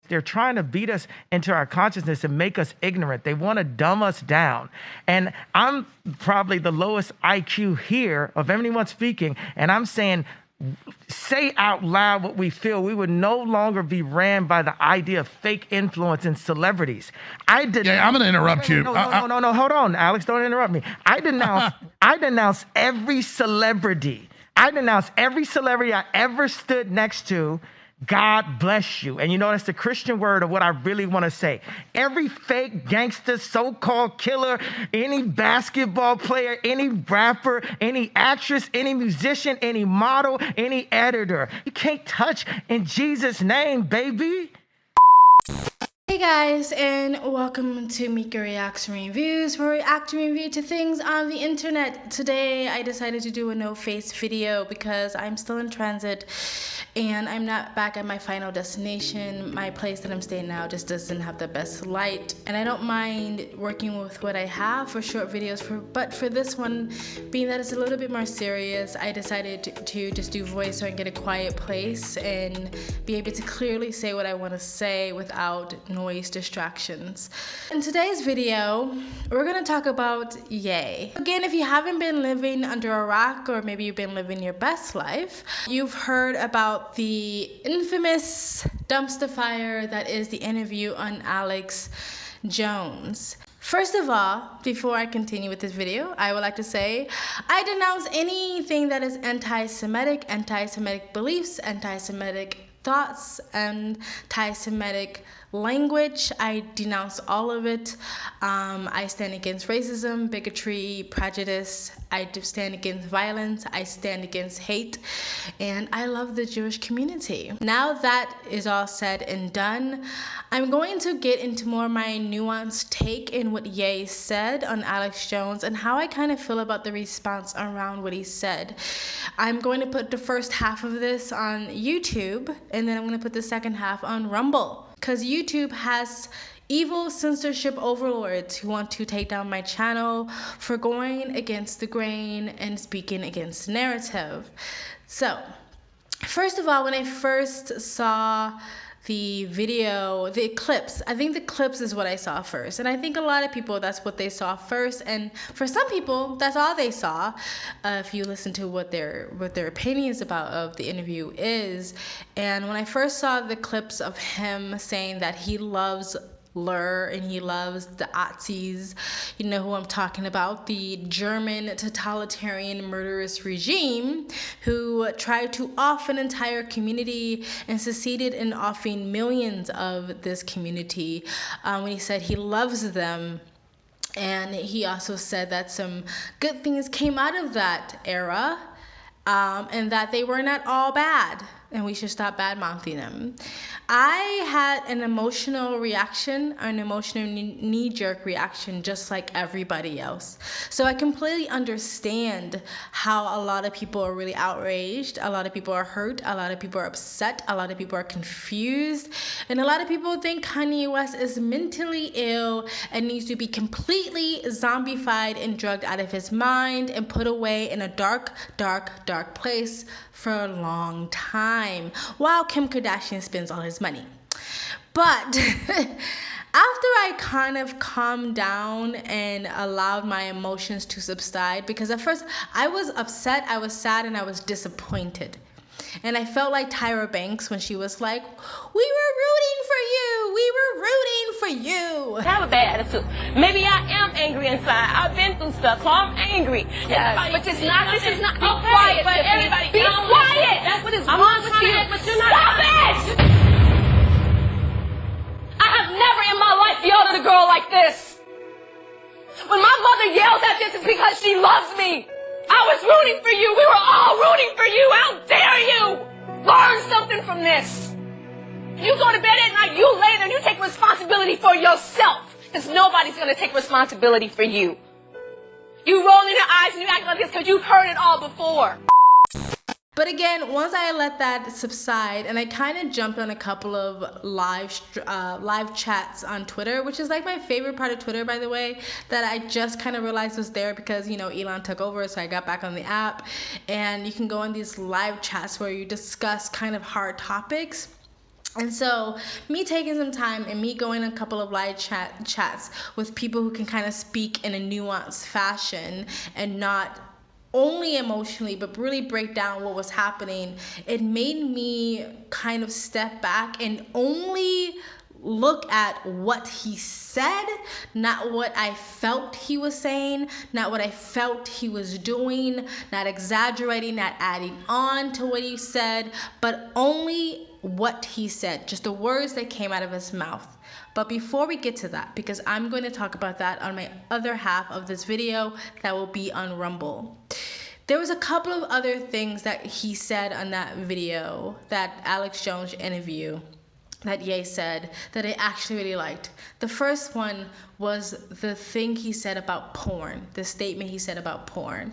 They're trying to beat us into our consciousness and make us ignorant. They want to dumb us down. And I'm probably the lowest IQ here of anyone speaking. And I'm saying, say out loud what we feel. We would no longer be ran by the idea of fake influence and celebrities. I'm going to interrupt you. No, hold on, Alex, don't interrupt me. I denounce every celebrity. I denounce every celebrity I ever stood next to. God bless you. And you know, that's the Christian word of what I really want to say. Every fake gangster, so-called killer, any basketball player, any rapper, any actress, any musician, any model, any editor. You can't touch in Jesus' name, baby. Hey guys, and welcome to Mika Reacts and Reviews, where we react and review to things on the internet. Today I decided to do a no-face video because I'm still in transit and I'm not back at my final destination. My place that I'm staying now just doesn't have the best light, and I don't mind working with what I have for short videos, but for this one, being that it's a little bit more serious, I decided to just do voice so I can get a quiet place and be able to clearly say what I want to say without noise distractions. In today's video, we're going to talk about Ye. Again, if you haven't been living under a rock, or maybe you've been living your best life, you've heard about the infamous dumpster fire that is the interview on Alex Jones. First of all, before I continue with this video, I would like to say I denounce anything that is anti-Semitic beliefs, anti-Semitic thoughts, and anti-Semitic language. I denounce all of it. I stand against racism, bigotry, prejudice. I stand against violence. I stand against hate. And I love the Jewish community. Now that is all said and done, I'm going to get into more of my nuanced take in what Ye said on Alex Jones and how I kind of feel about the response around what he said. I'm going to put the first half of this on YouTube, and then I'm going to put the second half on Rumble, because YouTube has evil censorship overlords who want to take down my channel for going against the grain and speaking against the narrative. So, first of all, when I first saw the video, the clips, I think the clips is what I saw first, and I think a lot of people, that's what they saw first, and for some people that's all they saw. If you listen to what their opinions about of the interview is. And when I first saw the clips of him saying that he loves Lur and he loves the Nazis, you know who I'm talking about, the German totalitarian murderous regime who tried to off an entire community and succeeded in offing millions of this community. When he said he loves them, and he also said that some good things came out of that era, and that they were not all bad, and we should stop bad-mouthing them. I had an emotional reaction, an emotional knee-jerk reaction, just like everybody else. So I completely understand how a lot of people are really outraged, a lot of people are hurt, a lot of people are upset, a lot of people are confused, and a lot of people think Kanye West is mentally ill and needs to be completely zombified and drugged out of his mind and put away in a dark, dark, dark place for a long time, while Kim Kardashian spends all his money. But after I kind of calmed down and allowed my emotions to subside, because at first I was upset, I was sad, and I was disappointed. And I felt like Tyra Banks when she was like, "We were rooting for you. We were rooting for you." I have a bad attitude. Maybe I am angry inside. I've been through stuff, so I'm angry. Yes, but this is not be okay. Quiet, But everybody, be quiet. That's what is I'm wrong not with trying you. to, but you're not. Stop it! I have never in my life yelled at a girl like this. When my mother yells at this, it's because she loves me. I was rooting for you. We were all rooting for you. How dare you? Learn something from this. You go to bed at night, you lay there, and you take responsibility for yourself, because nobody's going to take responsibility for you. You rolling your eyes and you act like this because you've heard it all before. But again, once I let that subside, and I kind of jumped on a couple of live chats on Twitter, which is like my favorite part of Twitter, by the way, that I just kind of realized was there because, you know, Elon took over, so I got back on the app. And you can go on these live chats where you discuss kind of hard topics. And so me taking some time and me going a couple of live chats with people who can kind of speak in a nuanced fashion and not only emotionally but really break down what was happening, it made me kind of step back and only look at what he said, not what I felt he was saying, not what I felt he was doing, not exaggerating, not adding on to what he said, but only what he said, just the words that came out of his mouth. But before we get to that, because I'm going to talk about that on my other half of this video that will be on Rumble. There was a couple of other things that he said on that video, that Alex Jones interview, that Ye said that I actually really liked. The first one was the thing he said about porn, the statement he said about porn.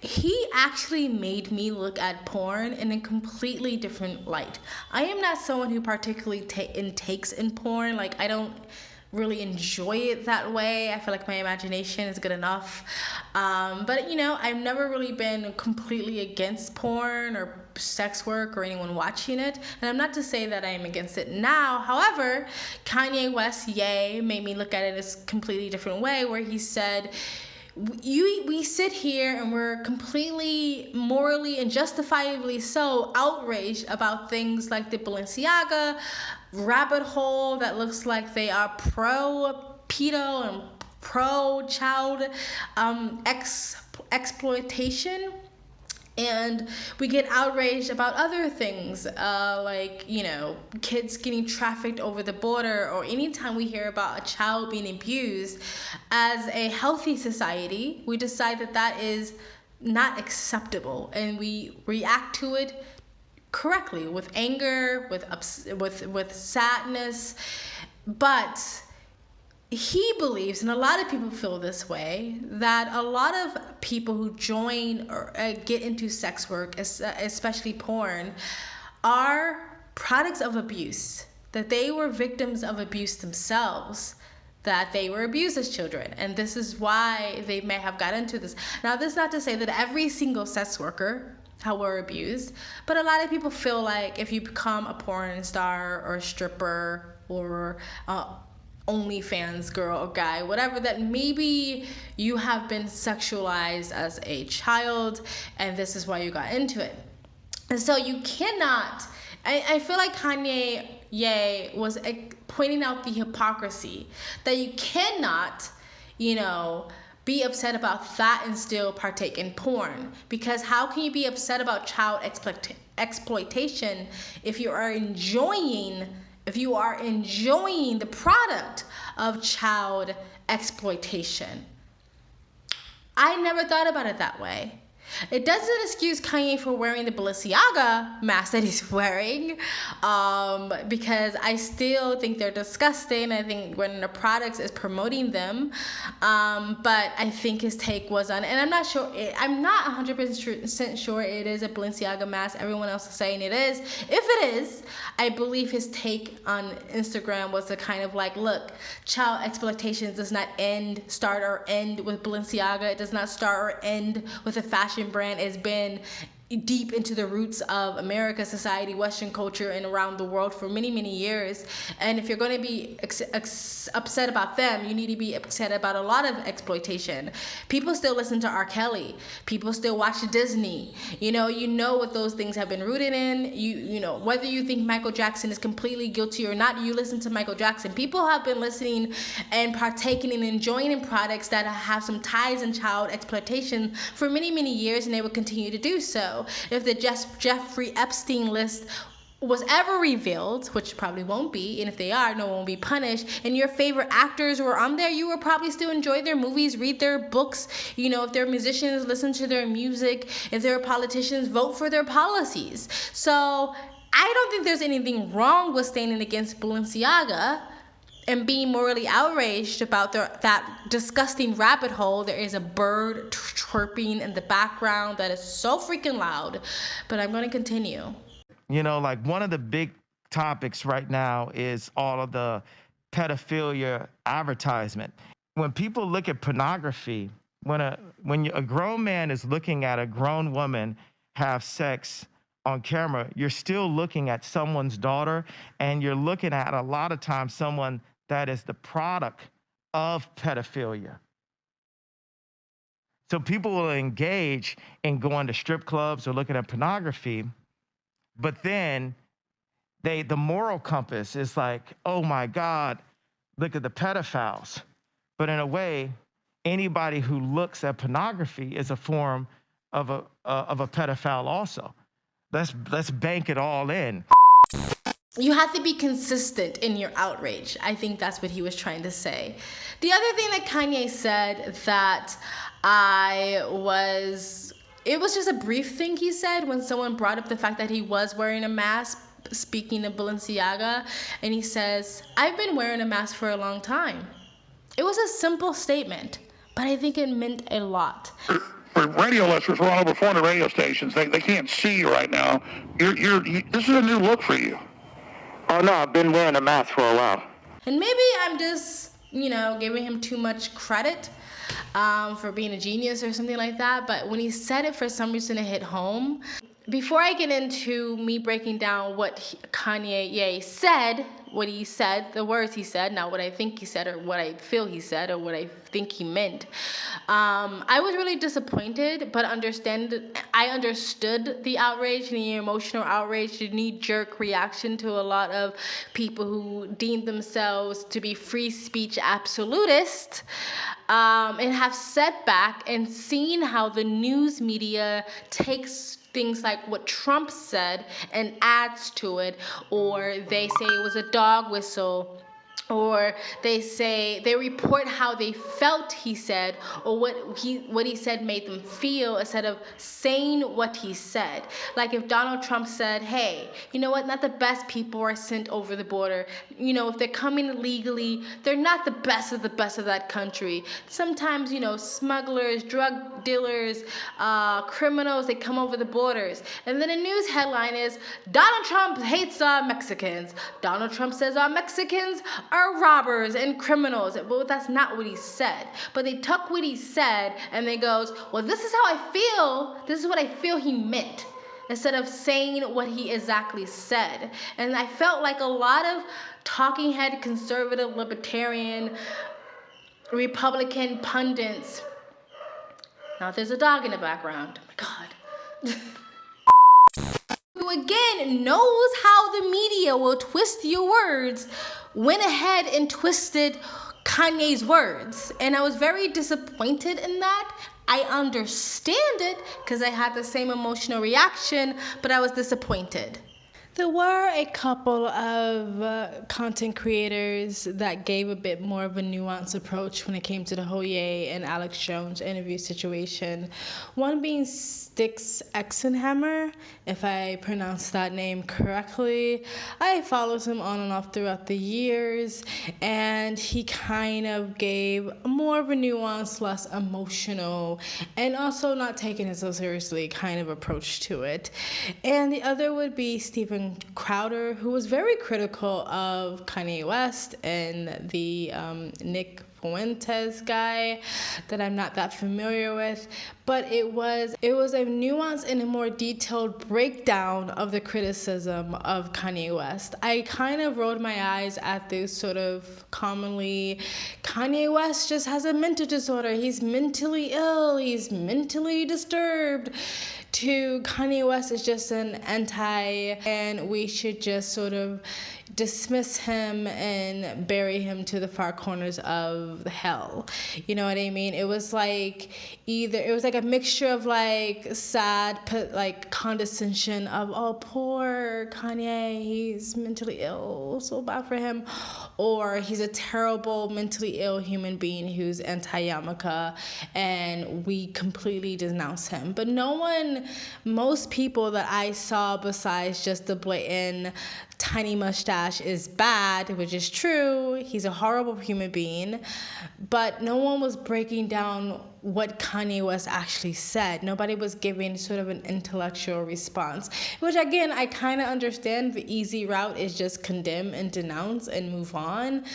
He actually made me look at porn in a completely different light. I am not someone who particularly takes in porn. Like, I don't really enjoy it that way. I feel like my imagination is good enough. But you know, I've never really been completely against porn or sex work or anyone watching it. And I'm not to say that I am against it now. However, Kanye West, Ye, made me look at it as a completely different way, where he said, we sit here and we're completely morally and justifiably so outraged about things like the Balenciaga rabbit hole that looks like they are pro-pedo and pro-child exploitation. And we get outraged about other things, like, you know, kids getting trafficked over the border, or anytime we hear about a child being abused. As a healthy society, we decide that that is not acceptable, and we react to it correctly, with anger, with sadness. But he believes, and a lot of people feel this way, that a lot of people who join or get into sex work, especially porn, are products of abuse, that they were victims of abuse themselves, that they were abused as children, and this is why they may have got into this. Now, this is not to say that every single sex worker were abused, but a lot of people feel like if you become a porn star or a stripper or OnlyFans girl or guy, whatever, that maybe you have been sexualized as a child and this is why you got into it. And so you cannot, I feel like Kanye Ye was pointing out the hypocrisy, that you cannot, you know, be upset about that and still partake in porn. Because how can you be upset about child exploitation if you are enjoying the product of child exploitation? I never thought about it that way. It doesn't excuse Kanye for wearing the Balenciaga mask that he's wearing, because I still think they're disgusting. I think when the products is promoting them, but I think his take was on, and I'm not 100% sure it is a Balenciaga mask. Everyone else is saying it is. If it is, I believe his take on Instagram was the kind of like, look, child exploitation does not start or end with Balenciaga. It does not start or end with a fashion brand. Has been deep into the roots of America, society, Western culture, and around the world for many, many years. And if you're going to be upset about them, you need to be upset about a lot of exploitation. People still listen to R. Kelly. People still watch Disney. You know what those things have been rooted in. You know, whether you think Michael Jackson is completely guilty or not, you listen to Michael Jackson. People have been listening and partaking and enjoying in products that have some ties in child exploitation for many, many years, and they will continue to do so. If the Jeffrey Epstein list was ever revealed, which probably won't be, and if they are, no one will be punished, and your favorite actors were on there, you will probably still enjoy their movies, read their books, you know, if they're musicians, listen to their music, if they're politicians, vote for their policies. So I don't think there's anything wrong with standing against Balenciaga and being morally outraged about that disgusting rabbit hole. There is a bird chirping in the background that is so freaking loud, but I'm going to continue. You know, like one of the big topics right now is all of the pedophilia advertisement. When people look at pornography, when a grown man is looking at a grown woman have sex on camera, you're still looking at someone's daughter, and you're looking at a lot of times someone that is the product of pedophilia. So people will engage in going to strip clubs or looking at pornography, but then the moral compass is like, oh my God, look at the pedophiles. But in a way, anybody who looks at pornography is a form of a pedophile also. Let's bank it all in. You have to be consistent in your outrage. I think that's what he was trying to say. The other thing that Kanye said that it was just a brief thing he said when someone brought up the fact that he was wearing a mask, speaking of Balenciaga, and he says, I've been wearing a mask for a long time. It was a simple statement, but I think it meant a lot. For radio listeners, we're on over 400 radio stations. They can't see you right now. This is a new look for you. Oh no, I've been wearing a mask for a while. And maybe I'm just, giving him too much credit for being a genius or something like that. But when he said it, for some reason it hit home. Before I get into me breaking down what Kanye said, what he said, the words he said, not what I think he said or what I feel he said or what I think he meant, I was really disappointed, but I understood the outrage and the emotional outrage, the knee-jerk reaction to a lot of people who deem themselves to be free speech absolutists, and have sat back and seen how the news media takes things like what Trump said and adds to it, or they say it was a dog whistle, or they report how they felt he said, or what he said made them feel, instead of saying what he said. Like if Donald Trump said, hey, you know what, not the best people are sent over the border. If they're coming illegally, they're not the best of that country. Sometimes, smugglers, drug dealers, criminals, they come over the borders. And then a news headline is, Donald Trump hates Mexicans. Donald Trump says Mexicans are robbers and criminals. But that's not what he said. But they took what he said and they goes, well, this is how I feel. This is what I feel he meant, instead of saying what he exactly said. And I felt like a lot of talking head, conservative, libertarian, Republican pundits. Now there's a dog in the background. Oh my God. Who again knows how the media will twist your words, went ahead and twisted Kanye's words. And I was very disappointed in that. I understand it because I had the same emotional reaction, but I was disappointed. There were a couple of content creators that gave a bit more of a nuanced approach when it came to the whole Ye and Alex Jones interview situation. One being Styx Exenhammer, if I pronounced that name correctly. I followed him on and off throughout the years, and he kind of gave more of a nuanced, less emotional, and also not taking it so seriously kind of approach to it. And the other would be Steven Crowder, who was very critical of Kanye West and the Nick Fuentes guy that I'm not that familiar with, but it was a nuanced and a more detailed breakdown of the criticism of Kanye West. I kind of rolled my eyes at this sort of commonly, Kanye West just has a mental disorder, he's mentally ill, he's mentally disturbed, to Kanye West is just an and we should just sort of dismiss him and bury him to the far corners of hell. You know what I mean? It was like a mixture of like sad, like condescension of, oh, poor Kanye, he's mentally ill, so bad for him. Or he's a terrible mentally ill human being who's anti-Yamaka, and we completely denounce him. But most people that I saw besides just the blatant tiny mustache is bad, which is true. He's a horrible human being. But no one was breaking down what Kanye West actually said. Nobody was giving sort of an intellectual response, which again, I kind of understand. The easy route is just condemn and denounce and move on.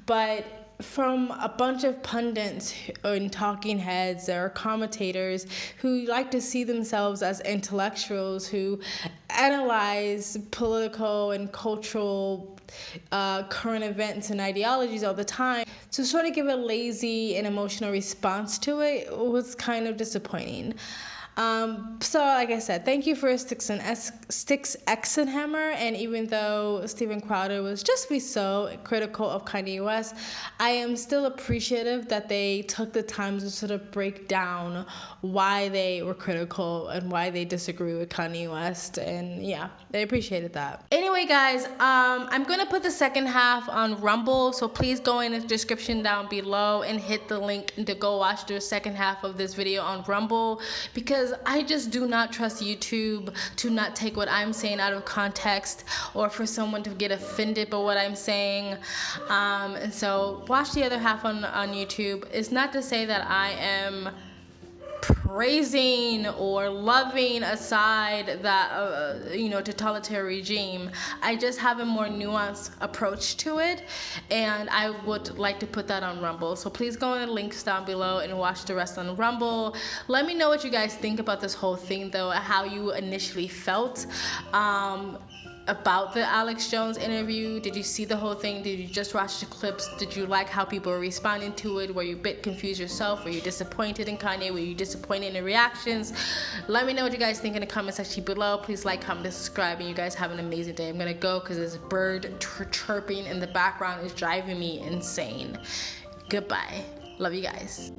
But from a bunch of pundits and talking heads or commentators who like to see themselves as intellectuals who analyze political and cultural current events and ideologies all the time. To sort of give a lazy and emotional response to it was kind of disappointing. So like I said, thank you for Sticks, X and Hammer. And even though Steven Crowder was justly so critical of Kanye West, I am still appreciative that they took the time to sort of break down why they were critical and why they disagree with Kanye West. And yeah, they appreciated that. Anyway, guys, I'm gonna put the second half on Rumble, so please go in the description down below and hit the link to go watch the second half of this video on Rumble, because I just do not trust YouTube to not take what I'm saying out of context, or for someone to get offended by what I'm saying. And so watch the other half on YouTube. It's not to say that I am praising or loving a side that totalitarian regime. I just have a more nuanced approach to it, and I would like to put that on Rumble. So please go in the links down below and watch the rest on Rumble. Let me know what you guys think about this whole thing, though, how you initially felt about the Alex Jones interview. Did you see the whole thing? Did you just watch the clips? Did you like how people were responding to it? Were you a bit confused yourself? Were you disappointed in Kanye? Were you disappointed in the reactions? Let me know what you guys think in the comment section below. Please like, comment, subscribe, and you guys have an amazing day. I'm gonna go because this bird chirping in the background is driving me insane. Goodbye. Love you guys.